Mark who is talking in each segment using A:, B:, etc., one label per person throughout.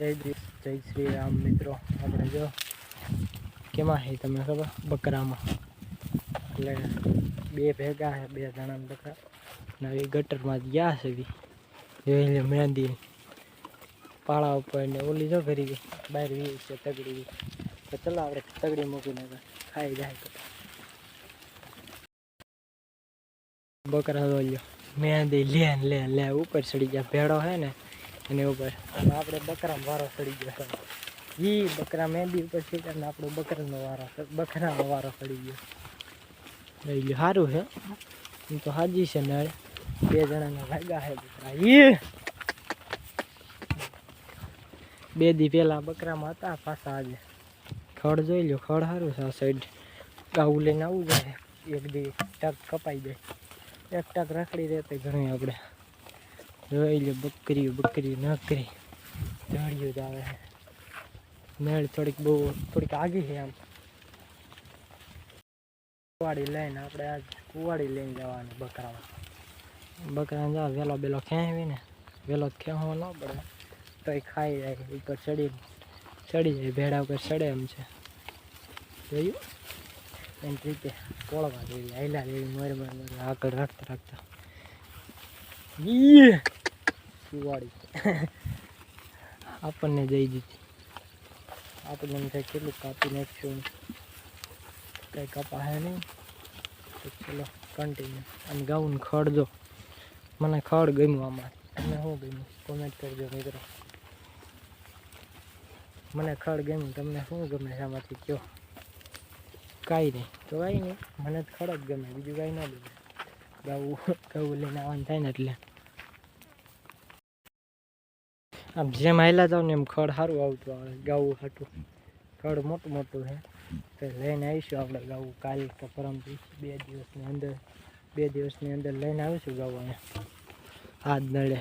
A: જય શ્રી રામ મિત્રો. આપણે જો કેમાં છે તમને ખબર? બકરામાં એટલે બે ભેગા છે, બે જણા બકરા નવી ગટરમાં ગયા છે. જોઈ લે મહેંદી પાળા ઉપર ને ઓલી જો કરી ગઈ બહાર વી છે તગડી. તો ચલો આપણે તગડી મૂકીને ખાઈ જાય. તો બકરા જોઈ મહેંદી લે ઉપર ચડી ગયા. ભેડો છે ને એની ઉપર આપણે બકરામાં વારો ચડી ગયો. ઈ બકરા મહેંદી ઉપર ચડ્યા ને આપણો બકરાનો વારો ચડી ગયો. લઈ લ્યો સારું છે એમ તો. હાજી છે ને બે જણાના ભાગા છે બકરા. બે દી પેલા બકરામાં હતા પાછા આજે. ખડ જોઈ લો, ખડ સારું છે. આ સાઈડ ગાવું લઈને આવું જાય. એક દી ટક કપાઈ જાય, એક ટક રખડી રહેતી ઘણી. આપણે જોઈ લો બકરી નકરી ઝાડિયું જ આવે છે. મેળ થોડીક આગી છે. આમ કુવાડી લઈને આપણે આજ કુવાડી લઈને જવાનું બકરાને જાવ વેલો બેલો ખેંચવી ને વેલો ખેંચવો ન પડે તો એ ખાઈ જાય. ઉપર ચડી જાય, ભેડા ઉપર ચડે એમ છે. જોયું એમ રીતે કોળવા જેવી હાઈલા જેવી મર આગળ રાખતા કુવાડી આપણને જઈ દીધી. આપણે એમ થાય કેટલું કાપી નાખશું, કંઈ કપા હે નહીં. તો ચલો કન્ટિન્યુ. અને ગાઉન ખડ જો, મને ખડ ગમ્યું. આમાં તમને શું ગમ્યું કોમેન્ટ કરજો મિત્રો. મને ખડ ગમ્યું, તમને શું ગમે આમાંથી કયો? કાંઈ નહીં તો કાંઈ નહીં, મને જ ખડ જ ગમે, બીજું કાંઈ ના ગમે. ગાવું લઈને આવવાનું થાય ને એટલે આમ જેમ હાલ્યા જાવ ને એમ ખડ સારું આવતું આવે. ગાવું હાટું ખડ મોટું છે. તો લઈને આવીશું આપણે ગાવું કાલ કે પરમ દિવસ, બે દિવસની અંદર લઈને આવીશું ગાવું. અહીંયા હાથ નડે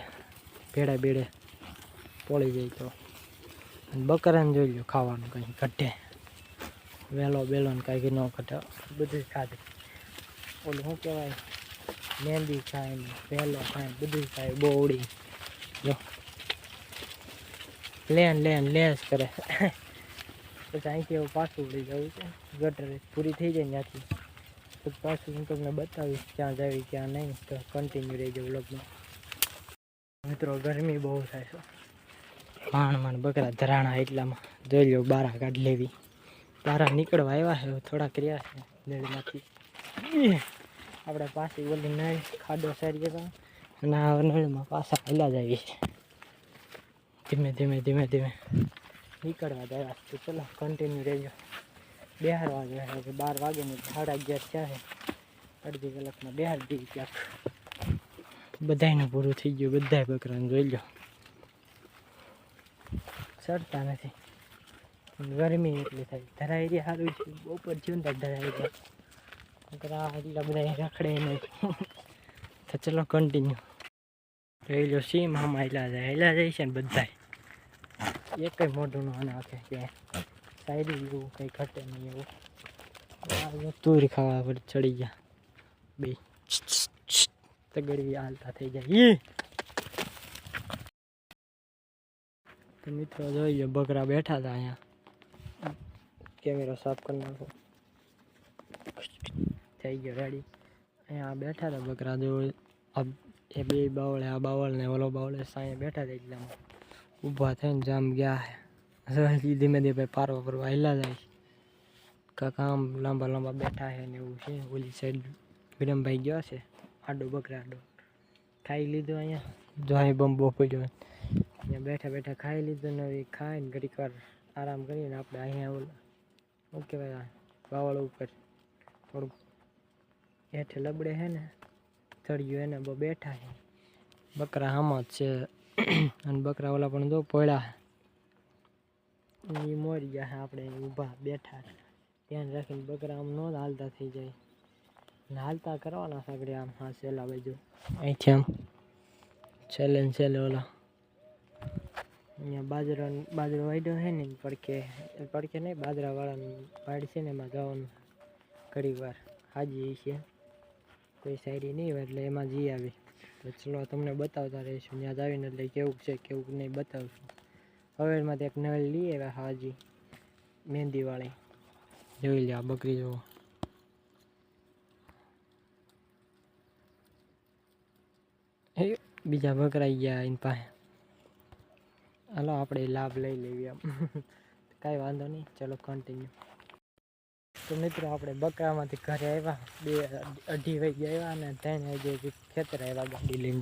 A: ભેડે પોળી જાય તો. અને બકરાને જોઈ લો ખાવાનું કંઈ ઘટે, વેલો બેલો ને કાંઈ ન ઘટે, બધું ખાધે. ઓલું શું કહેવાય, મહેંદી ખાય ને વેલો ખાય ને બધું ખાય. બોવડી જો લેસ કરે. પછી અહીંથી એવું પાછું ઉડી જવું છે. ગટર પૂરી થઈ જાય ત્યાંથી પછી પાછું હું તમને બતાવીશ ક્યાં જાવી ક્યાં નહીં. તો કન્ટિન્યુ રહી જાય વ્લોગમાં. મિત્રો ગરમી બહુ થાય છે. માંડ બકરા ધરાણા એટલામાં જોઈ લો બારા કાઢ લેવી. બારા નીકળવા આવ્યા છે, થોડાક રહ્યા છે નળીમાંથી. આપણે પાછી ઓલી નળ ખાડો સારી ગયા અને આ નળમાં પાછા હાલ્યા જ આવી છે. ધીમે નીકળવા જાય. તો ચલો કન્ટિન્યુ રહેજો. 12 વાગે છે, 12 વાગે ને 11:30 થયા છે. અડધી કલાકમાં 12 દી ક્યાંક બધાયનું પૂરું થઈ ગયું. બધાય બકરાને જોઈ લો ચડતા નથી, ગરમી એટલી થાય. ધરાઈ રહ્યા સારું છે, બપોર થયું ને ધરાઈ ગયા બકરા એટલા બધા રખડે નહીં. તો ચલો કન્ટિન્યુ જોઈ લો. સીમ આમ હાલ્યા જાય છે ને બધાય. એકય મોઢું ન નાખે ક્યાંય સાઈડી એવું કંઈ ઘટે નહીં એવું. તુર ખાવા પર ચડી ગયા બે તગડવી હાલતા થઈ જાય. તો મિત્રો જોઈ લો બકરા બેઠા હતા અહીંયા. કેમેરો સાફ કરી નાખો. થઈ ગયો રેડી. અહીંયા બેઠા હતા બકરા. જો એ બે બાવળે, આ બાવળ ને ઓલો બાવળે સાંયે બેઠા હતા. એટલામાં ઊભા થઈને જામ ગયા છે. ધીમે પારવા પર હાલ્યા જાય. કાકા આમ લાંબા બેઠા છે ને એવું છે. ઓલી સાઈડ વિરમભાઈ ગયો છે આડો બકરા આડો ખાઈ લીધો. અહીંયા જો અહીં બંબો પડ્યો, અહીંયા બેઠા ખાઈ લીધું ને ખાઈને ઘડીક વાર આરામ કરીને આપણે અહીંયા ઓલા શું કહેવાય બાવળ ઉપર થોડુંક હેઠે લબડે છે ને થળિયું એને બહુ બેઠા છે. બકરા આમાં જ છે અને બકરા ઓલા પણ જો પડ્યા એ મોરી ગયા છે. આપણે ઊભા બેઠા ધ્યાન રાખીને બકરા આમ ન હાલતા થઈ જાય. અને હાલતા કરવાના સાંકળે આમ. હા છેલ્લા બાજુ અહીંથી આમ છેલ્લે ઓલા અહીંયા બાજરો વાઢ્યો છે ને પડકે નહીં, બાજરાવાળાની વાડ છે ને એમાં જવાનું ઘડી વાર હાજી છે. કોઈ સાઈડી નહીં હોય એટલે એમાં જઈ આવી. તો ચલો તમને બતાવતા રહીશું ત્યાં આવીને એટલે કેવું છે કેવું નહીં બતાવશું. હવેલમાંથી એક નળ લઈ આવ્યા હાજી મહેંદીવાળી. જોઈ લે આ બકરી જુઓ. એ બીજા બકરાઈ ગયા એની પાસે. હાલો આપણે લાભ લઈ લેવી આમ. કાંઈ વાંધો નહીં, ચલો કન્ટિન્યુ. તો મિત્રો આપણે બકરામાંથી ઘરે આવ્યા 2-2:30 વાગે આવ્યા અને 3 વાગે ખેતર આવ્યા ગાડી લઈને.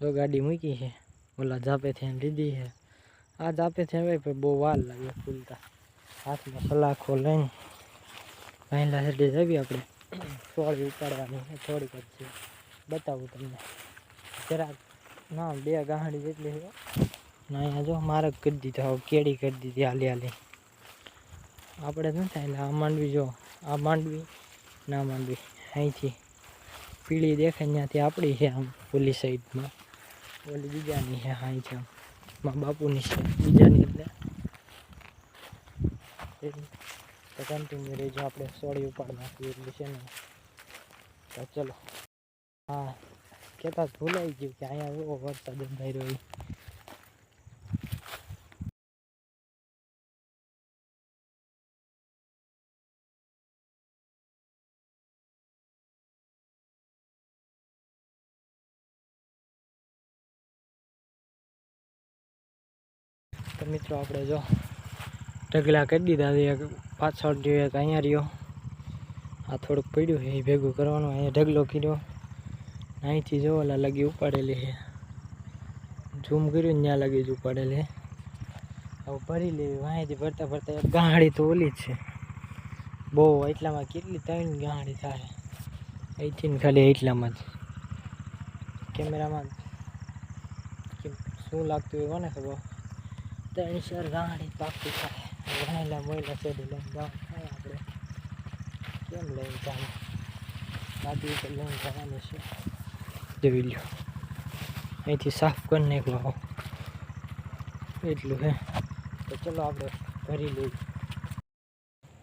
A: જો ગાડી મૂકી છે, ઓલા જાપેથી લીધી છે. આ જાપેથી આવે પણ બહુ વાર લાગે ખુલતા. હાથમાં સલાખો લઈને પહેલા હેઠે જઈએ આપણે. સોળી ઉપાડવાની છે થોડીક જ છે, બતાવું તમને જરાક. ના 2 ગાંહડી જેટલી છે. ના અહીંયા જો મારક કરી દીધો, કેળી કરી દીધી હાલી. આપણે શું થાય એટલે આ માંડવી જો, આ માંડવી ના માંડવી અહીંથી પીળી દેખાય ત્યાંથી આપણી છે આમ ઓલી સાઈડમાં. ઓલી બીજાની છે અહીં છે આમ મારા બાપુની છે બીજાની. એટલે તો કન્ટિન્યુ રહેજો, આપણે સોળી ઉપાડ નાખવી એટલી છે ને. તો ચલો. હા કહેતા ભૂલાઈ ગયું કે અહીંયા વરસાદ અંધાઈ રહ્યો. તો મિત્રો આપણે જો ઢગલા કરી દીધા. પાછળ જે એક અહીંયા રહ્યો, આ થોડુંક પડ્યું છે એ ભેગું કરવાનું. અહીંયા ઢગલો કર્યો, અહીંથી જો ઓલા લગી ઉપાડેલી છે. ઝૂમ કર્યું ત્યાં લગી જ ઉપાડેલી. હવે ભરી લેવી. અહીંથી ભરતા ભરતા એક ગાંહડી તો ઓલી જ છે બહુ. એટલામાં કેટલી 3 ગાંહડી થાય અહીંથી ને ખાલી એટલામાં જ. કેમેરામાં શું લાગતું હોય કોને ખબર. 3-4 ગાંહડી પાકી થાય. ભણેલા મોયલા ચડી લઈને જવાનું થાય. આપણે કેમ લઈને જવાનું, ગાડી ઉપર લઈને જવાનું છે. જોઈ લો અહીંથી સાફ કરી નાખવા એટલું હે. તો ચલો આપણે ભરી લઈએ.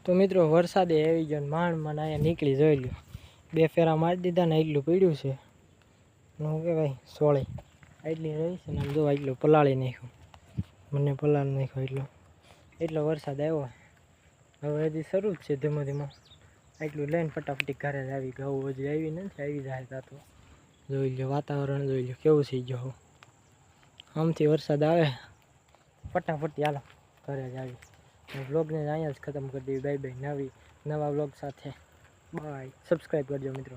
A: તો મિત્રો વરસાદે આવી ગયો, માંડ અહીંયા નીકળી. જોઈ લો 2 ફેરા મારી દીધા ને એટલું પડ્યું છે. શું કહેવાય સોળી એટલી રહી છે ને. આમ જો એટલું પલાળી નાખ્યું, મને પલાળી નાખ્યો એટલો વરસાદ આવ્યો. હવે હજી શરૂ જ છે ધીમો ધીમો. એટલું લઈને ફટાફટી ઘરે જ આવી ગયું. હજી આવી નથી, આવી જાય તા તો. જોઈ લો વાતાવરણ, જોઈ લો કેવું થઈ ગયું. આમથી વરસાદ આવે ફટાફટી હાલો ઘરે જ આવી. વ્લોગને અહીંયા જ ખતમ કરી દેવી. Bye bye. નવા વ્લોગ સાથે બાય. સબસ્ક્રાઈબ કરજો મિત્રો.